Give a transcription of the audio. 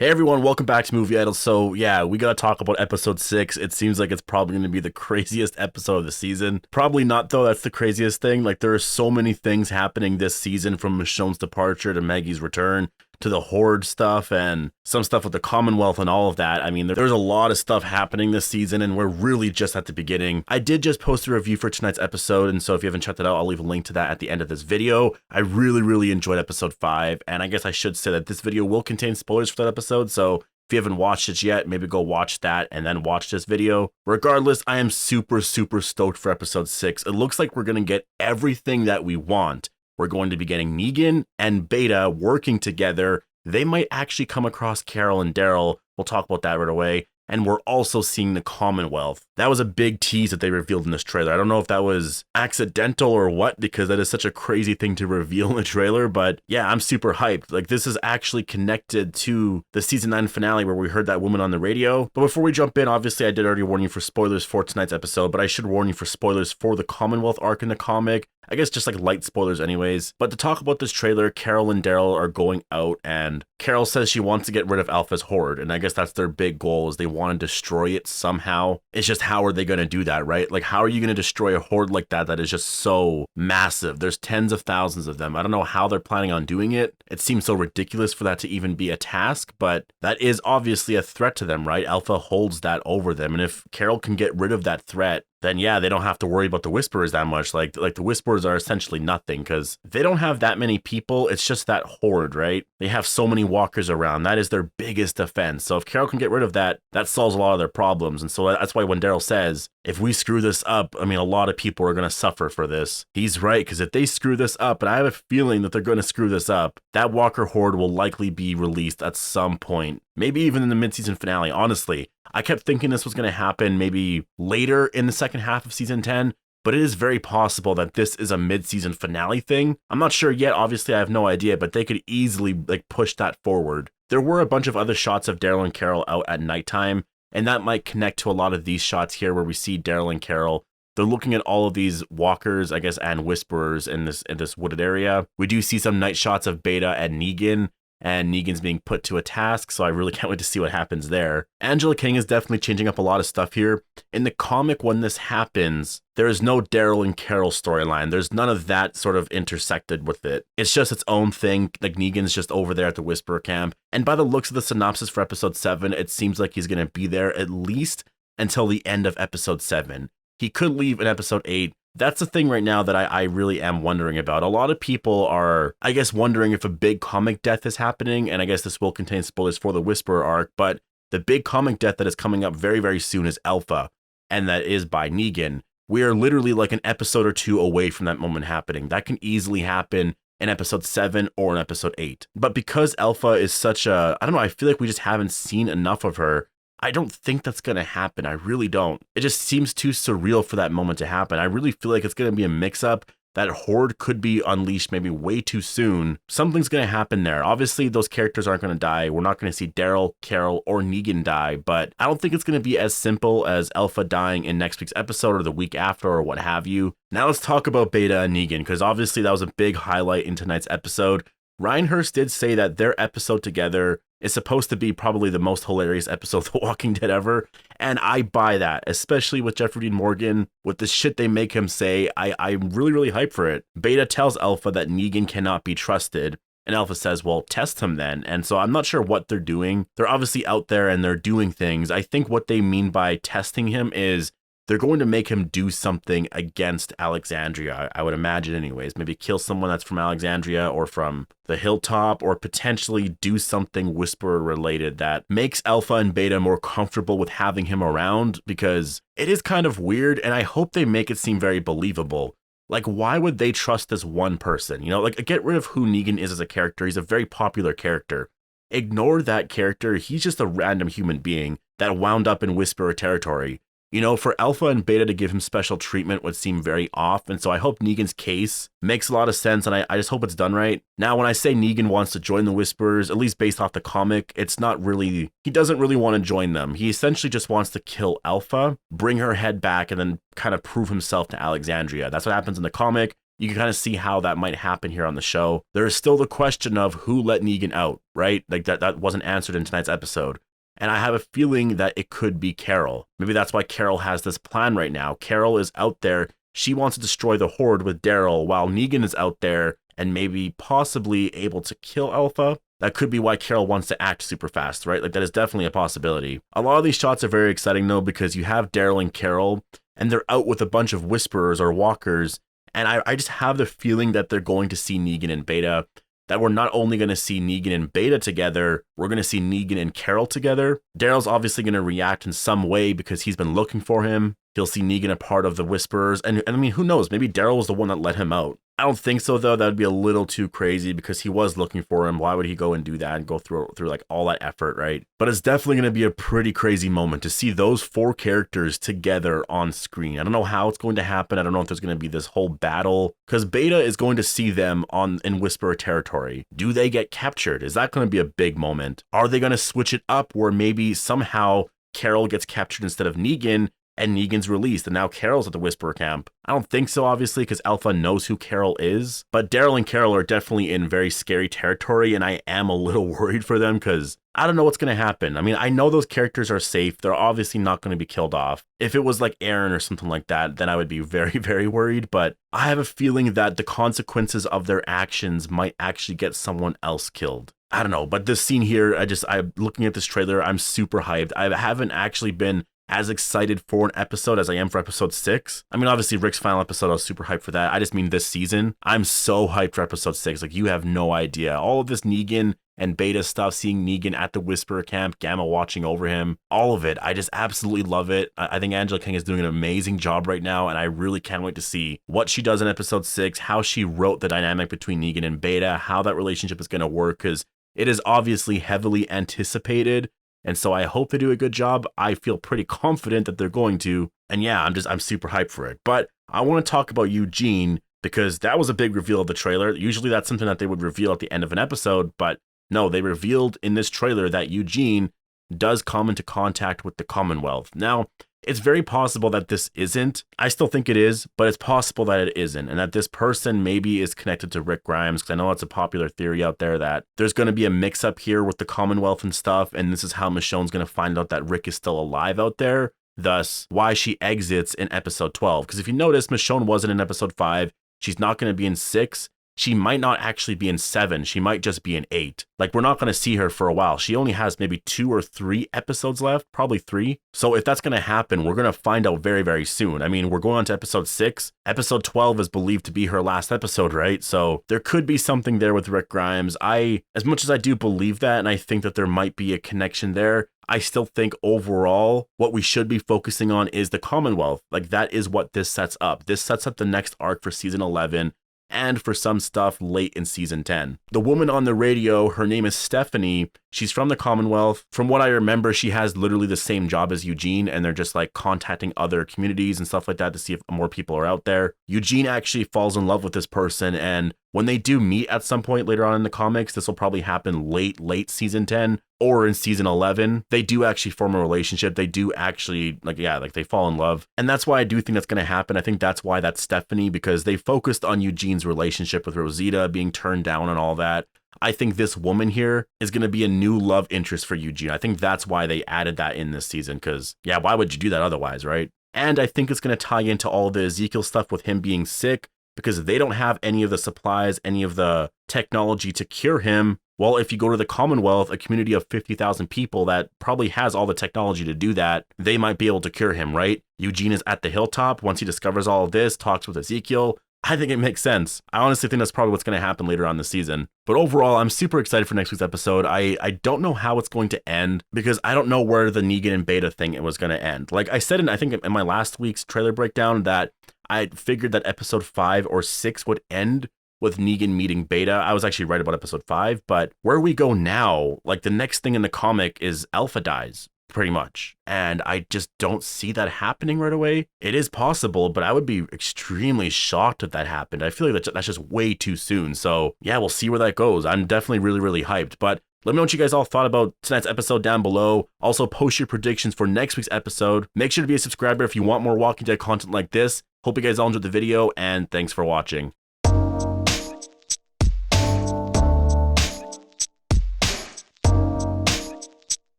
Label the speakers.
Speaker 1: Hey everyone, welcome back to Movie Idol. So yeah, we gotta talk about episode 6. It seems like it's probably gonna be the craziest episode of the season. Probably not though, that's the craziest thing. Like there are so many things happening this season, from Michonne's departure to Maggie's return to the Horde stuff and some stuff with the Commonwealth and all of that. I mean, there's a lot of stuff happening this season and we're really just at the beginning. I did just post a review for tonight's episode, and so if you haven't checked it out, I'll leave a link to that at the end of this video. I really enjoyed episode 5, and I guess I should say that this video will contain spoilers for that episode, so if you haven't watched it yet, maybe go watch that and then watch this video. Regardless, I am super stoked for episode 6. It looks like we're gonna get everything that we want. We're going to be getting Negan and Beta working together. They might actually come across Carol and Daryl. We'll talk about that right away. And we're also seeing the Commonwealth. That was a big tease that they revealed in this trailer. I don't know if that was accidental or what, because that is such a crazy thing to reveal in a trailer. But yeah, I'm super hyped. Like, this is actually connected to the season 9 finale where we heard that woman on the radio. But before we jump in, obviously I did already warn you for spoilers for tonight's episode, but I should warn you for spoilers for the Commonwealth arc in the comic. I guess just like light spoilers anyways. But to talk about this trailer, Carol and Daryl are going out, and Carol says she wants to get rid of Alpha's horde, and I guess that's their big goal, is they want to destroy it somehow. It's just, how are they going to do that, right? Like, how are you going to destroy a horde like that is just so massive? There's tens of thousands of them. I don't know how they're planning on doing it. It seems so ridiculous for that to even be a task, but that is obviously a threat to them, right? Alpha holds that over them, and if Carol can get rid of that threat, then yeah, they don't have to worry about the Whisperers that much. Like the Whisperers are essentially nothing, because they don't have that many people. It's just that horde, right? They have so many walkers around. That is their biggest defense. So if Carol can get rid of that, that solves a lot of their problems. And so that's why when Daryl says, if we screw this up, I mean, a lot of people are going to suffer for this. He's right, because if they screw this up, and I have a feeling that they're going to screw this up, that walker horde will likely be released at some point. Maybe even in the mid-season finale, honestly. I kept thinking this was going to happen maybe later in the second half of season 10, but it is very possible that this is a mid-season finale thing. I'm not sure yet, obviously I have no idea, but they could easily push that forward. There were a bunch of other shots of Daryl and Carol out at nighttime, and that might connect to a lot of these shots here where we see Daryl and Carol. They're looking at all of these walkers, I guess, and whisperers in this wooded area. We do see some night shots of Beta and Negan, and Negan's being put to a task, so I really can't wait to see what happens there. Angela King is definitely changing up a lot of stuff here. In the comic, when this happens, there is no Daryl and Carol storyline. There's none of that sort of intersected with it. It's just its own thing. Like, Negan's just over there at the Whisperer camp, and by the looks of the synopsis for episode 7, it seems like he's going to be there at least until the end of episode 7. He could leave in episode 8. That's the thing right now that I really am wondering about. A lot of people are, I guess, wondering if a big comic death is happening, and I guess this will contain spoilers for the Whisperer arc, but the big comic death that is coming up very soon is Alpha, and that is by Negan. We are literally like an episode or 2 away from that moment happening. That can easily happen in episode 7 or in episode 8. But because Alpha is such a, I don't know, I feel like we just haven't seen enough of her. I don't think that's going to happen. I really don't. It just seems too surreal for that moment to happen. I really feel like it's going to be a mix-up. That horde could be unleashed maybe way too soon. Something's going to happen there. Obviously, those characters aren't going to die. We're not going to see Daryl, Carol, or Negan die, but I don't think it's going to be as simple as Alpha dying in next week's episode or the week after or what have you. Now let's talk about Beta and Negan, because obviously that was a big highlight in tonight's episode. Ryan Hurst did say that their episode together is supposed to be probably the most hilarious episode of The Walking Dead ever, and I buy that, especially with Jeffrey Dean Morgan. With the shit they make him say, I'm really hyped for it. Beta tells Alpha that Negan cannot be trusted, and Alpha says, well, test him then. And so I'm not sure what they're doing. They're obviously out there and they're doing things. I think what they mean by testing him is they're going to make him do something against Alexandria, I would imagine anyways. Maybe kill someone that's from Alexandria or from the hilltop, or potentially do something Whisperer related that makes Alpha and Beta more comfortable with having him around, because it is kind of weird, and I hope they make it seem very believable. Like, why would they trust this one person? You know, like, get rid of who Negan is as a character. He's a very popular character. Ignore that character. He's just a random human being that wound up in Whisperer territory. You know, for Alpha and Beta to give him special treatment would seem very off, and so I hope Negan's case makes a lot of sense, and I just hope it's done right. Now, when I say Negan wants to join the Whisperers, at least based off the comic, it's not really, he doesn't really want to join them. He essentially just wants to kill Alpha, bring her head back, and then kind of prove himself to Alexandria. That's what happens in the comic. you can kind of see how that might happen here on the show. There is still the question of who let Negan out, right? Like that wasn't answered in tonight's episode. And I have a feeling that it could be Carol. Maybe that's why Carol has this plan right now. Carol is out there. She wants to destroy the Horde with Daryl while Negan is out there and maybe possibly able to kill Alpha. That could be why Carol wants to act super fast, right? Like that is definitely a possibility. A lot of these shots are very exciting though, because you have Daryl and Carol and they're out with a bunch of whisperers or walkers. And I just have the feeling that they're going to see Negan and Beta, that we're not only going to see Negan and Beta together, we're going to see Negan and Carol together. Daryl's obviously going to react in some way because he's been looking for him. He'll see Negan a part of the Whisperers. And I mean, who knows? Maybe Daryl was the one that let him out. I don't think so, though. That would be a little too crazy because he was looking for him. Why would he go and do that and go through like all that effort, right? But it's definitely going to be a pretty crazy moment to see those 4 characters together on screen. I don't know how it's going to happen. I don't know if there's going to be this whole battle because Beta is going to see them in Whisperer territory. Do they get captured? Is that going to be a big moment? Are they going to switch it up where maybe somehow Carol gets captured instead of Negan and Negan's released and now Carol's at the Whisperer camp? I don't think so, obviously, because Alpha knows who Carol is, but Daryl and Carol are definitely in very scary territory, and I am a little worried for them because I don't know what's going to happen. I mean, I know those characters are safe. They're obviously not going to be killed off. If it was like Aaron or something like that, then I would be very, very worried, but I have a feeling that the consequences of their actions might actually get someone else killed. I don't know, but this scene here, I'm looking at this trailer, I'm super hyped. I haven't actually been as excited for an episode as I am for episode 6. I mean, obviously Rick's final episode, I was super hyped for that. I just mean this season. I'm so hyped for episode 6. Like, you have no idea. All of this Negan and Beta stuff, seeing Negan at the Whisperer camp, Gamma watching over him, all of it. I just absolutely love it. I think Angela King is doing an amazing job right now, and I really can't wait to see what she does in episode 6, how she wrote the dynamic between Negan and Beta, how that relationship is going to work, because it is obviously heavily anticipated. And so I hope they do a good job. I feel pretty confident that they're going to. And yeah, I'm super hyped for it. But I want to talk about Eugene because that was a big reveal of the trailer. Usually that's something that they would reveal at the end of an episode. But no, they revealed in this trailer that Eugene does come into contact with the Commonwealth. Now, it's very possible that this isn't. I still think it is, but it's possible that it isn't. And that this person maybe is connected to Rick Grimes, because I know it's a popular theory out there that there's going to be a mix-up here with the Commonwealth and stuff, and this is how Michonne's going to find out that Rick is still alive out there, thus why she exits in episode 12. Because if you notice, Michonne wasn't in episode 5. She's not going to be in 6. She might not actually be in 7. She might just be in 8. Like, we're not going to see her for a while. She only has maybe 2 or 3 episodes left, probably 3. So if that's going to happen, we're going to find out very, very soon. I mean, we're going on to episode 6. Episode 12 is believed to be her last episode, right? So there could be something there with Rick Grimes. As much as I do believe that, and I think that there might be a connection there, I still think overall what we should be focusing on is the Commonwealth. Like, that is what this sets up. This sets up the next arc for season 11. And for some stuff late in season 10. The woman on the radio, her name is Stephanie. She's from the Commonwealth. From what I remember, she has literally the same job as Eugene, and they're just like contacting other communities and stuff like that to see if more people are out there. Eugene actually falls in love with this person, and when they do meet at some point later on in the comics, this will probably happen late season 10 or in season 11. They do actually form a relationship. They do actually, they fall in love. And that's why I do think that's going to happen. I think that's why that's Stephanie, because they focused on Eugene's relationship with Rosita being turned down and all that. I think this woman here is going to be a new love interest for Eugene. I think that's why they added that in this season, because, yeah, why would you do that otherwise, right? And I think it's going to tie into all the Ezekiel stuff with him being sick, because they don't have any of the supplies, any of the technology to cure him. Well, if you go to the Commonwealth, a community of 50,000 people that probably has all the technology to do that, they might be able to cure him, right? Eugene is at the hilltop once he discovers all of this, talks with Ezekiel. I think it makes sense. I honestly think that's probably what's going to happen later on this season. But overall, I'm super excited for next week's episode. I don't know how it's going to end, because I don't know where the Negan and Beta thing was going to end. Like I said, I think in my last week's trailer breakdown, that I figured that episode 5 or 6 would end with Negan meeting Beta. I was actually right about episode 5, but where we go now, like the next thing in the comic is Alpha dies, pretty much. And I just don't see that happening right away. It is possible, but I would be extremely shocked if that happened. I feel like that's just way too soon. So yeah, we'll see where that goes. I'm definitely really, really hyped. But let me know what you guys all thought about tonight's episode down below. Also, post your predictions for next week's episode. Make sure to be a subscriber if you want more Walking Dead content like this. Hope you guys all enjoyed the video, and thanks for watching.